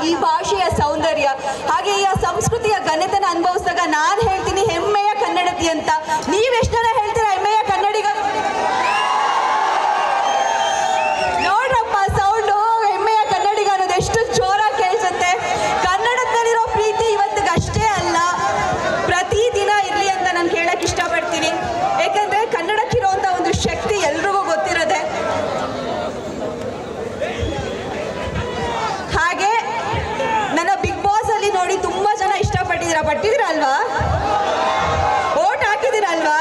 ಈ ಭಾಷೆಯ ಸೌಂದರ್ಯ ಹಾಗೆ ಈ ಸಂಸ್ಕೃತಿಯ ಘನತೆನ ಅನುಭವಿಸಿದಾಗ ನಾನು ಹೇಳ್ತೀನಿ ಹೆಮ್ಮೆಯ ಕನ್ನಡತಿ ಅಂತ. ನೀವೆಷ್ಟು ಜನ ಹೇಳ್ತೀರಾ ಹೆಮ್ಮೆಯ ಕನ್ನಡಿಗ? ನೋಡ್ರಪ್ಪ ಸೌಂಡು, ಹೆಮ್ಮೆಯ ಕನ್ನಡಿಗ ಅನ್ನೋದು ಎಷ್ಟು ಜೋರಾಗಿ ಕೇಳಿಸುತ್ತೆ. ಕನ್ನಡದಲ್ಲಿರೋ ಪ್ರೀತಿ ಇವತ್ತಿಗಷ್ಟೇ ಅಲ್ಲ, ಪ್ರತಿದಿನ ಇರಲಿ ಅಂತ ನಾನು ಕೇಳಕ್ಕೆ ಇಷ್ಟಪಡ್ತೀನಿ. ಯಾಕಂದ್ರೆ ಕನ್ನಡಕ್ಕಿರುವಂಥ ಒಂದು ಶಕ್ತಿ ಎಲ್ರಿಗೂ ಗೊತ್ತಿರೋದೆ. ಹಾಗೆ ನನ್ನ ಬಿಗ್ ಬಾಸ್ ಅಲ್ಲಿ ನೋಡಿ ತುಂಬಾ ಜನ ಪಟ್ಟಿದ್ದೀರಲ್ವಾ? ಓಟ್ ಹಾಕಿದ್ದೀರಲ್ವಾ?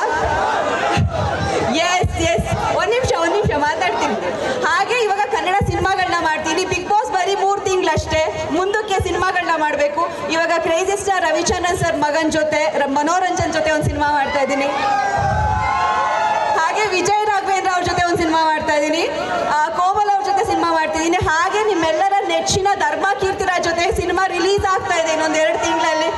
ಎಸ್ ಒಂದ್ ನಿಮಿಷ ಮಾತಾಡ್ತೀನಿ. ಹಾಗೆ ಇವಾಗ ಕನ್ನಡ ಸಿನಿಮಾಗಳನ್ನ ಮಾಡ್ತೀನಿ. ಬಿಗ್ ಬಾಸ್ ಬರೀ 3 ತಿಂಗಳಷ್ಟೇ, ಮುಂದಕ್ಕೆ ಸಿನಿಮಾಗಳನ್ನ ಮಾಡಬೇಕು. ಇವಾಗ ಕ್ರೇಜಿ ಸ್ಟಾರ್ ರವಿಚಂದ್ರನ್ ಸರ್ ಮಗನ್ ಜೊತೆ ಮನೋರಂಜನ್ ಜೊತೆ ಒಂದು ಸಿನಿಮಾ ಮಾಡ್ತಾ ಇದ್ದೀನಿ. ಹಾಗೆ ವಿಜಯ್ ರಾಘವೇಂದ್ರ ಅವ್ರ ಜೊತೆ ಒಂದು ಸಿನಿಮಾ ಮಾಡ್ತಾ ಇದ್ದೀನಿ. ಕೋಮಲ್ ಅವ್ರ ಜೊತೆ ಸಿನಿಮಾ ಮಾಡ್ತಿದ್ದೀನಿ. ಹಾಗೆ ನಿಮ್ಮೆಲ್ಲರ ನೆಚ್ಚಿನ ಧರ್ಮ ಕೀರ್ತಿರಾಜ್ ಜೊತೆ ಸಿನಿಮಾ ರಿಲೀಸ್ ಆಗ್ತಾ ಇದೆ ಇನ್ನೊಂದು 2 ತಿಂಗಳಲ್ಲಿ.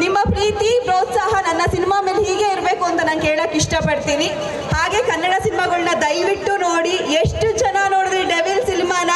ನಿಮ್ಮ ಪ್ರೀತಿ ಪ್ರೋತ್ಸಾಹ ನನ್ನ ಸಿನಿಮಾ ಮೇಲೆ ಹೀಗೆ ಇರಬೇಕು ಅಂತ ನಾನು ಕೇಳಕ್ಕೆ ಇಷ್ಟಪಡ್ತೀನಿ. ಹಾಗೆ ಕನ್ನಡ ಸಿನಿಮಾಗಳನ್ನ ದಯವಿಟ್ಟು ನೋಡಿ. ಎಷ್ಟು ಜನ ನೋಡಿದ್ರಿ ಡೆವಿಲ್ ಸಿನಿಮಾನ?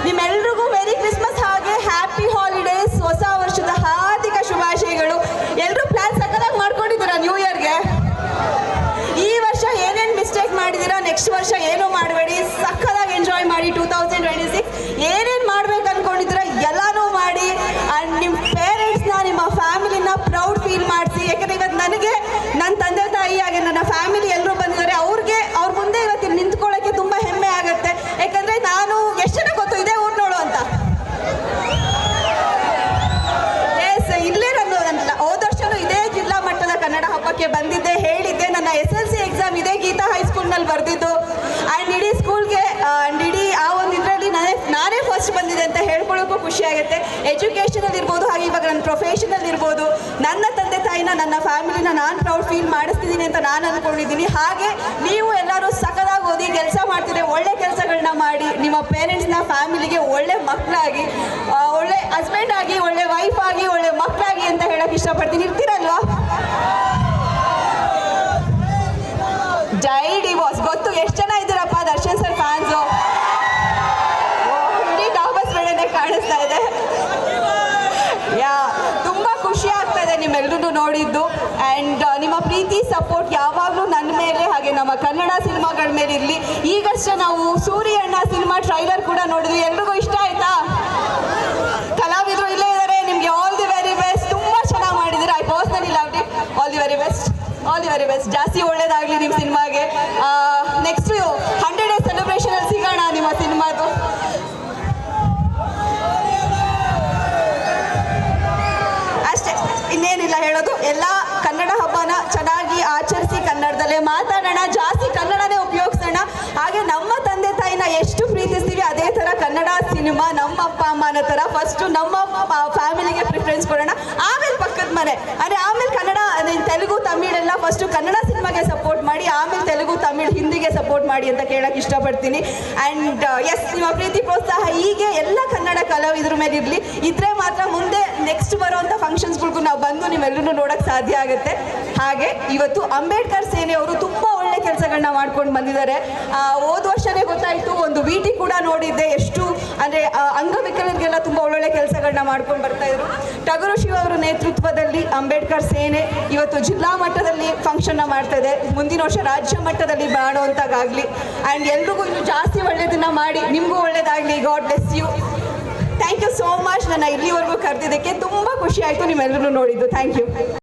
ನಿಮ್ಮೆಲ್ರಿಗೂ ಮೆರಿ ಕ್ರಿಸ್ಮಸ್ ಹಾಗೆ ಹ್ಯಾಪಿ ಹಾಲಿಡೇಸ್, ಹೊಸ ವರ್ಷದ ಹಾರ್ದಿಕ ಶುಭಾಶಯಗಳು. ಎಲ್ಲರೂ ಪ್ಲಾನ್ ಸಕ್ಕತ್ತಾಗಿ ಮಾಡ್ಕೊಂಡಿದ್ದೀರಾ ನ್ಯೂ ಇಯರ್ಗೆ? ಈ ವರ್ಷ ಏನೇನು ಮಿಸ್ಟೇಕ್ ಮಾಡಿದ್ದೀರಾ ನೆಕ್ಸ್ಟ್ ವರ್ಷ ಏನೂ ಮಾಡಬೇಡಿ, ಸಕ್ಕತ್ತಾಗಿ ಎಂಜಾಯ್ ಮಾಡಿ. 2026 ಏನೇನು ಮಾಡ್ಬೇಕು ಅನ್ಕೊಂಡಿದ್ದೀರಾ ಎಲ್ಲನೂ ಮಾಡಿ. ಆ್ಯಂಡ್ ನಿಮ್ಮ ಪೇರೆಂಟ್ಸ್ನ, ನಿಮ್ಮ ಫ್ಯಾಮಿಲಿನ ಪ್ರೌಡ್ ಫೀಲ್ ಮಾಡಿಸಿ. ಯಾಕಂದರೆ ಇವತ್ತು ನನಗೆ ನನ್ನ ತಂದೆ ತಾಯಿ ಹಾಗೆ ನನ್ನ ಫ್ಯಾಮಿಲಿ ಎಲ್ಲರೂ ಬಂದಿದ್ದಾರೆ. ಅವ್ರ ಮುಂದೆ ಇವತ್ತು ನಿಂತ್ಕೊಳ್ಳೋಕ್ಕೆ ತುಂಬ ಹೆಮ್ಮೆ ಆಗುತ್ತೆ. ಯಾಕಂದರೆ ನಾನು ಎಷ್ಟು ಜನ ಗೊತ್ತು ಇದೇ ಊಟ ನೋಡು ಅಂತ. ಇಲ್ಲೇ ನನ್ನ ಹೋದ ವರ್ಷನೂ ಇದೇ ಜಿಲ್ಲಾ ಮಟ್ಟದ ಕನ್ನಡ ಹಬ್ಬಕ್ಕೆ ಬಂದಿದ್ದೆ, ಹೇಳಿದ್ದೆ. ನನ್ನ SSLC ಎಕ್ಸಾಮ್ ಇದೇ ಗೀತಾ ಹೈಸ್ಕೂಲ್ನಲ್ಲಿ ಬರೆದಿದ್ದು. ಆ್ಯಂಡ್ ಇಡೀ ಸ್ಕೂಲ್ಗೆ ಇಡೀ ಆ ಒಂದು ಇದರಲ್ಲಿ ನಾನೇ ಫಸ್ಟ್ ಬಂದಿದೆ ಅಂತ ಹೇಳ್ಕೊಳ್ಳೋಕ್ಕೂ ಖುಷಿ ಆಗುತ್ತೆ. ಎಜುಕೇಷನಲ್ಲಿ ಇರ್ಬೋದು, ಹಾಗೆ ಇವಾಗ ನನ್ನ ಪ್ರೊಫೆಷನಲ್ ಇರ್ಬೋದು, ನನ್ನ ತಂದೆ ತಾಯಿನ, ನನ್ನ ಫ್ಯಾಮಿಲಿನ ನಾನು ಪ್ರೌಡ್ ಫೀಲ್ ಮಾಡಿಸ್ತಿದ್ದೀನಿ ಅಂತ ನಾನು ಅಂದ್ಕೊಂಡಿದ್ದೀನಿ. ಹಾಗೆ ನೀವು ಎಲ್ಲರೂ ಸಕ್ಕದಾಗಿ ಓದಿ ಕೆಲಸ ಮಾಡ್ತೀರಿ, ಒಳ್ಳೆ ಕೆಲಸಗಳನ್ನ ಮಾಡಿ, ನಿಮ್ಮ ಪೇರೆಂಟ್ಸ್ನ ಫ್ಯಾಮಿಲಿಗೆ ಒಳ್ಳೆ ಮಕ್ಕಳಾಗಿ, ಒಳ್ಳೆ ಹಸ್ಬೆಂಡ್ ಆಗಿ, ಒಳ್ಳೆ ವೈಫ್ ಆಗಿ, ಒಳ್ಳೆ ಮಕ್ಕಳಾಗಿ ಅಂತ ಹೇಳಕ್ಕೆ ಇಷ್ಟಪಡ್ತೀನಿ. ಇರ್ತೀರಲ್ವಾ? ಜೈ ಡಿ ಬಾಸ್. ಗೊತ್ತು ಎಷ್ಟು ಜನ ಇದ್ದೀರಪ್ಪ ದರ್ಶನ್ ಸರ್ ಫ್ಯಾನ್ಸು. ಇಡೀ ಟಾಪಸ್ ಬೇಡನೆ ಕಾಣಿಸ್ತಾ ಇದೆ. ತುಂಬ ಖುಷಿ ಆಗ್ತಾ ಇದೆ ನಿಮ್ಮೆಲ್ಲರೂ ನೋಡಿದ್ದು. ಆ್ಯಂಡ್ ನಿಮ್ಮ ಪ್ರೀತಿ ಸಪೋರ್ಟ್ ಯಾವಾಗಲೂ ನನ್ನ ಮೇಲೆ ಹಾಗೆ ನಮ್ಮ ಕನ್ನಡ ಸಿನಿಮಾಗಳ ಮೇಲೆ ಇರಲಿ. ಈಗಷ್ಟೇ ನಾವು ಸೂರ್ಯಣ್ಣ ಸಿನಿಮಾ ಟ್ರೈಲರ್ ಕೂಡ ನೋಡಿದ್ವಿ. ಎಲ್ರಿಗೂ ಇಷ್ಟ ಆಯ್ತಾ? ಕಲಾವಿದರು ಇಲ್ಲೇ ಇದ್ದಾರೆ. ನಿಮಗೆ ಆಲ್ ದಿ ವೆರಿ ಬೆಸ್ಟ್. ತುಂಬ ಚೆನ್ನಾಗಿ ಮಾಡಿದ್ದೀರಾ. I personally love it. All the very best. ಜಾಸ್ತಿ ಒಳ್ಳೇದಾಗಲಿ ನಿಮ್ಮ ಸಿನಿಮಾಗೆ. ನೆಕ್ಸ್ಟ್ 100 ಡೇಸ್ ಸೆಲೆಬ್ರೇಷನಲ್ಲಿ ಸಿಗೋಣ ನಿಮ್ಮ ಸಿನಿಮಾದು. ಅಷ್ಟೇ, ಇನ್ನೇನಿಲ್ಲ ಹೇಳೋದು. ಎಲ್ಲ ಕನ್ನಡ ಹಬ್ಬನ ಚೆನ್ನಾಗಿ ಆಚರಿಸಿ, ಕನ್ನಡದಲ್ಲೇ ಮಾತಾಡೋಣ, ಜಾಸ್ತಿ ಕನ್ನಡನೇ ಉಪಯೋಗಿಸೋಣ. ಹಾಗೆ ನಮ್ಮ ತಂದೆ ತಾಯಿನ ಎಷ್ಟು ಪ್ರೀತಿಸ್ತೀವಿ ಅದೇ ಥರ ಕನ್ನಡ ಸಿನಿಮಾ ನಮ್ಮ ಅಪ್ಪ ಅಮ್ಮನ ಥರ ಫಸ್ಟು ನಮ್ಮ ಫ್ಯಾಮಿಲಿಗೆ ಪ್ರಿಫರೆನ್ಸ್ ಕೊಡೋಣ. ಆಮೇಲೆ ಪಕ್ಕದ ಮನೆ, ಅಂದರೆ ಆಮೇಲೆ ಕನ್ನಡ, ತೆಲುಗು, ತಮಿಳೆಲ್ಲ ಫಸ್ಟು ಕನ್ನಡ ಸಿನಿಮಾಗೆ ಸಪೋರ್ಟ್ ಮಾಡಿ, ಆಮೇಲೆ ತೆಲುಗು, ತಮಿಳ್, ಹಿಂದಿಗೆ ಸಪೋರ್ಟ್ ಮಾಡಿ ಅಂತ ಕೇಳೋಕ್ಕೆ ಇಷ್ಟಪಡ್ತೀನಿ. ಆ್ಯಂಡ್ ನಿಮ್ಮ ಪ್ರೀತಿ ಪ್ರೋತ್ಸಾಹ ಹೀಗೆ ಎಲ್ಲ ಕನ್ನಡ ಕಲಾವಿದ್ರ ಮೇಲೆ ಇರಲಿ. ಇದ್ರೆ ಮಾತ್ರ ಮುಂದೆ ನೆಕ್ಸ್ಟ್ ಬರೋವಂಥ ಫಂಕ್ಷನ್ಸ್ಗಳಿಗೂ ನಾವು ಬಂದು ನೀವೆಲ್ಲರೂ ನೋಡೋಕ್ಕೆ ಸಾಧ್ಯ ಆಗುತ್ತೆ. ಹಾಗೆ ಇವತ್ತು ಅಂಬೇಡ್ಕರ್ ಸೇನೆಯವರು ತುಂಬ ಒಳ್ಳೆ ಕೆಲಸಗಳನ್ನ ಮಾಡ್ಕೊಂಡು ಬಂದಿದ್ದಾರೆ. ಹೋದ ವರ್ಷನೇ ಗೊತ್ತಾಯಿತು, ಒಂದು VT ಕೂಡ ನೋಡಿದ್ದೆ. ಎಷ್ಟು ಅಂದರೆ ಅಂಗವಿಕಲರಿಗೆಲ್ಲ ತುಂಬ ಒಳ್ಳೊಳ್ಳೆ ಕೆಲಸಗಳನ್ನ ಮಾಡ್ಕೊಂಡು ಬರ್ತಾಯಿದ್ರು. ಟಗರು ಶಿವ ಅವರ ನೇತೃತ್ವದಲ್ಲಿ ಅಂಬೇಡ್ಕರ್ ಸೇನೆ ಇವತ್ತು ಜಿಲ್ಲಾ ಮಟ್ಟದಲ್ಲಿ ಫಂಕ್ಷನ್ನ ಮಾಡ್ತಾ ಇದೆ. ಮುಂದಿನ ವರ್ಷ ರಾಜ್ಯ ಮಟ್ಟದಲ್ಲಿ ಮಾಡುವಂತಾಗಲಿ. ಆ್ಯಂಡ್ ಎಲ್ರಿಗೂ ಇನ್ನೂ ಜಾಸ್ತಿ ಒಳ್ಳೆಯದನ್ನು ಮಾಡಿ, ನಿಮಗೂ ಒಳ್ಳೇದಾಗಲಿ. God bless you. Thank you so much. ನನ್ನ ಇಲ್ಲಿವರೆಗೂ ಕರೆದಿದ್ದಕ್ಕೆ ತುಂಬ ಖುಷಿ ಆಯಿತು ನಿಮ್ಮೆಲ್ಲರೂ ನೋಡಿದ್ದು. Thank you.